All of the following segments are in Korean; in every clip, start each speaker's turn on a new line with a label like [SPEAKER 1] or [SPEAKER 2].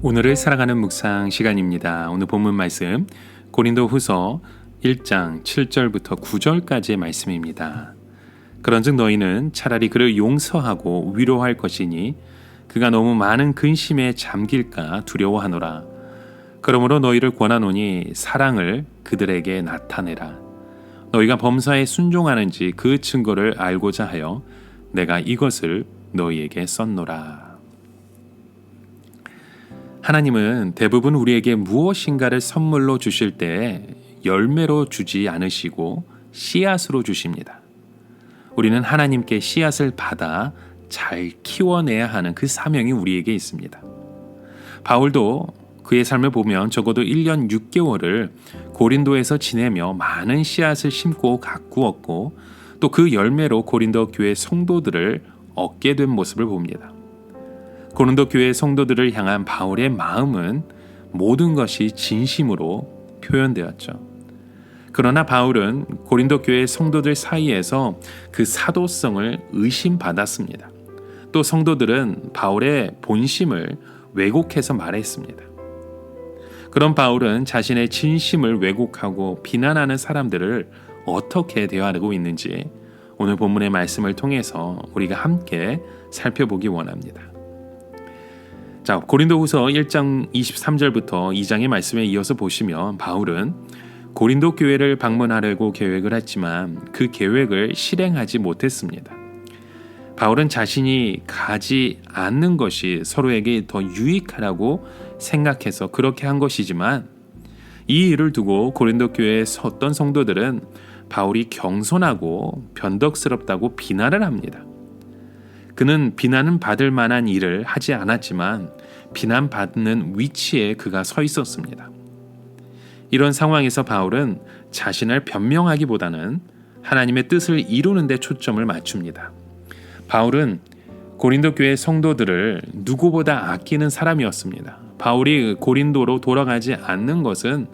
[SPEAKER 1] 오늘을 살아가는 묵상 시간입니다. 오늘 본문 말씀 고린도후서 1장 7절부터 9절까지의 말씀입니다. 그런즉 너희는 차라리 그를 용서하고 위로할 것이니 그가 너무 많은 근심에 잠길까 두려워하노라. 그러므로 너희를 권하노니 사랑을 그들에게 나타내라. 너희가 범사에 순종하는지 그 증거를 알고자 하여 내가 이것을 너희에게 썼노라. 하나님은 대부분 우리에게 무엇인가를 선물로 주실 때 열매로 주지 않으시고 씨앗으로 주십니다. 우리는 하나님께 씨앗을 받아 잘 키워내야 하는 그 사명이 우리에게 있습니다. 바울도 그의 삶을 보면 적어도 1년 6개월을 고린도에서 지내며 많은 씨앗을 심고 가꾸었고 또 그 열매로 고린도 교회 성도들을 얻게 된 모습을 봅니다. 고린도 교회 성도들을 향한 바울의 마음은 모든 것이 진심으로 표현되었죠. 그러나 바울은 고린도 교회 성도들 사이에서 그 사도성을 의심받았습니다. 또 성도들은 바울의 본심을 왜곡해서 말했습니다. 그런 바울은 자신의 진심을 왜곡하고 비난하는 사람들을 어떻게 대하고 있는지 오늘 본문의 말씀을 통해서 우리가 함께 살펴보기 원합니다. 자, 고린도후서 1장 23절부터 2장의 말씀에 이어서 보시면 바울은 고린도 교회를 방문하려고 계획을 했지만 그 계획을 실행하지 못했습니다. 바울은 자신이 가지 않는 것이 서로에게 더 유익하라고 생각해서 그렇게 한 것이지만 이 일을 두고 고린도 교회의 어떤 성도들은 바울이 겸손하고 변덕스럽다고 비난을 합니다. 그는 비난은 받을 만한 일을 하지 않았지만 비난받는 위치에 그가 서 있었습니다. 이런 상황에서 바울은 자신을 변명하기보다는 하나님의 뜻을 이루는 데 초점을 맞춥니다. 바울은 고린도 교회 성도들을 누구보다 아끼는 사람이었습니다. 바울이 고린도로 돌아가지 않는 것은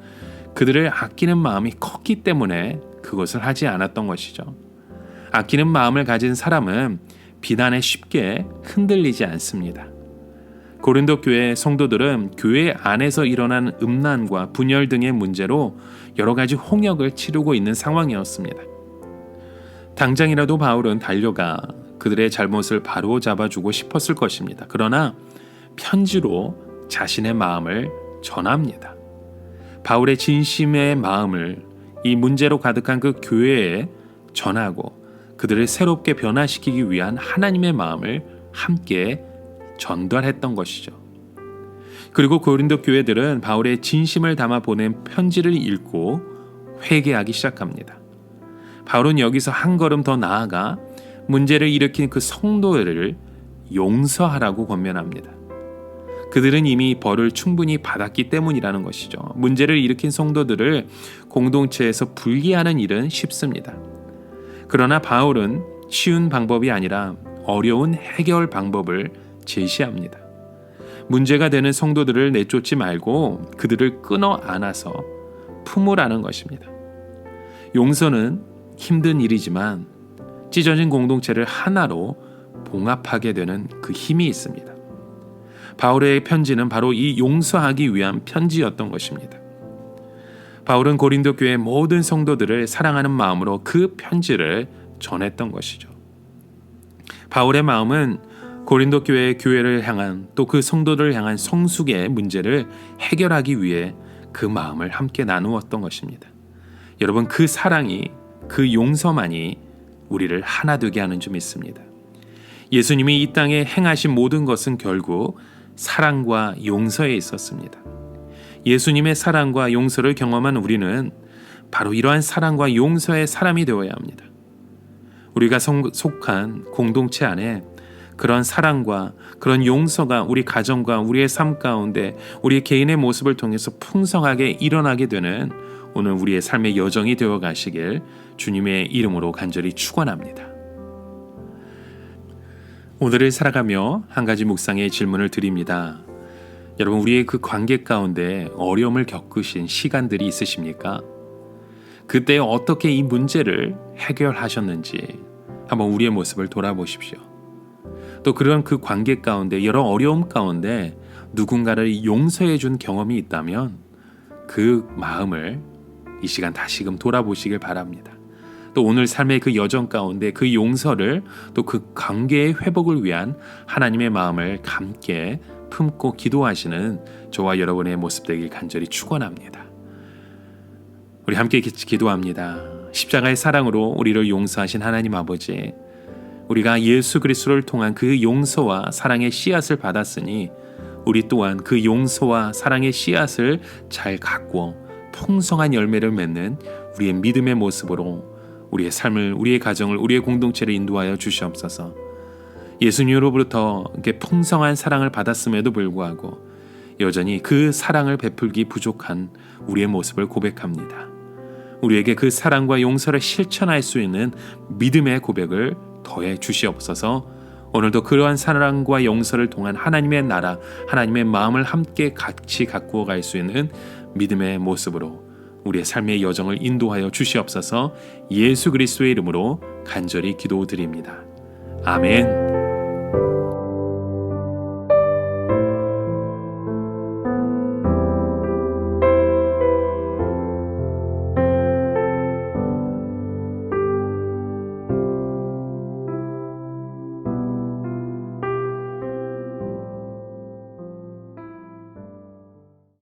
[SPEAKER 1] 그들을 아끼는 마음이 컸기 때문에 그것을 하지 않았던 것이죠. 아끼는 마음을 가진 사람은 비난에 쉽게 흔들리지 않습니다. 고린도 교회 성도들은 교회 안에서 일어난 음란과 분열 등의 문제로 여러 가지 홍역을 치르고 있는 상황이었습니다. 당장이라도 바울은 달려가 그들의 잘못을 바로잡아주고 싶었을 것입니다. 그러나 편지로 자신의 마음을 전합니다. 바울의 진심의 마음을 이 문제로 가득한 그 교회에 전하고 그들을 새롭게 변화시키기 위한 하나님의 마음을 함께 전달했던 것이죠. 그리고 고린도 교회들은 바울의 진심을 담아 보낸 편지를 읽고 회개하기 시작합니다. 바울은 여기서 한 걸음 더 나아가 문제를 일으킨 그 성도들을 용서하라고 권면합니다. 그들은 이미 벌을 충분히 받았기 때문이라는 것이죠. 문제를 일으킨 성도들을 공동체에서 분리하는 일은 쉽습니다. 그러나 바울은 쉬운 방법이 아니라 어려운 해결 방법을 제시합니다. 문제가 되는 성도들을 내쫓지 말고 그들을 끊어 안아서 품으라는 것입니다. 용서는 힘든 일이지만 찢어진 공동체를 하나로 봉합하게 되는 그 힘이 있습니다. 바울의 편지는 바로 이 용서하기 위한 편지였던 것입니다. 바울은 고린도 교회 모든 성도들을 사랑하는 마음으로 그 편지를 전했던 것이죠. 바울의 마음은 고린도 교회를 향한 또 그 성도들을 향한 성숙의 문제를 해결하기 위해 그 마음을 함께 나누었던 것입니다. 여러분, 그 사랑이, 그 용서만이 우리를 하나 되게 하는 줄 믿습니다. 예수님이 이 땅에 행하신 모든 것은 결국 사랑과 용서에 있었습니다. 예수님의 사랑과 용서를 경험한 우리는 바로 이러한 사랑과 용서의 사람이 되어야 합니다. 우리가 속한 공동체 안에 그런 사랑과 그런 용서가 우리 가정과 우리의 삶 가운데 우리 개인의 모습을 통해서 풍성하게 일어나게 되는 오늘 우리의 삶의 여정이 되어 가시길 주님의 이름으로 간절히 축원합니다. 오늘을 살아가며 한 가지 묵상의 질문을 드립니다. 여러분, 우리의 그 관계 가운데 어려움을 겪으신 시간들이 있으십니까? 그때 어떻게 이 문제를 해결하셨는지 한번 우리의 모습을 돌아보십시오. 또 그런 그 관계 가운데 여러 어려움 가운데 누군가를 용서해 준 경험이 있다면 그 마음을 이 시간 다시금 돌아보시길 바랍니다. 또 오늘 삶의 그 여정 가운데 그 용서를 또 그 관계의 회복을 위한 하나님의 마음을 함께 품고 기도하시는 저와 여러분의 모습 되길 간절히 축원합니다. 우리 함께 기도합니다. 십자가의 사랑으로 우리를 용서하신 하나님 아버지, 우리가 예수 그리스도를 통한 그 용서와 사랑의 씨앗을 받았으니 우리 또한 그 용서와 사랑의 씨앗을 잘 가꾸어 풍성한 열매를 맺는 우리의 믿음의 모습으로 우리의 삶을, 우리의 가정을, 우리의 공동체를 인도하여 주시옵소서. 예수님으로부터 이렇게 풍성한 사랑을 받았음에도 불구하고 여전히 그 사랑을 베풀기 부족한 우리의 모습을 고백합니다. 우리에게 그 사랑과 용서를 실천할 수 있는 믿음의 고백을 더해 주시옵소서. 오늘도 그러한 사랑과 용서를 통한 하나님의 나라, 하나님의 마음을 함께 같이 가꾸어 갈 수 있는 믿음의 모습으로 우리의 삶의 여정을 인도하여 주시옵소서. 예수 그리스도의 이름으로 간절히 기도드립니다. 아멘.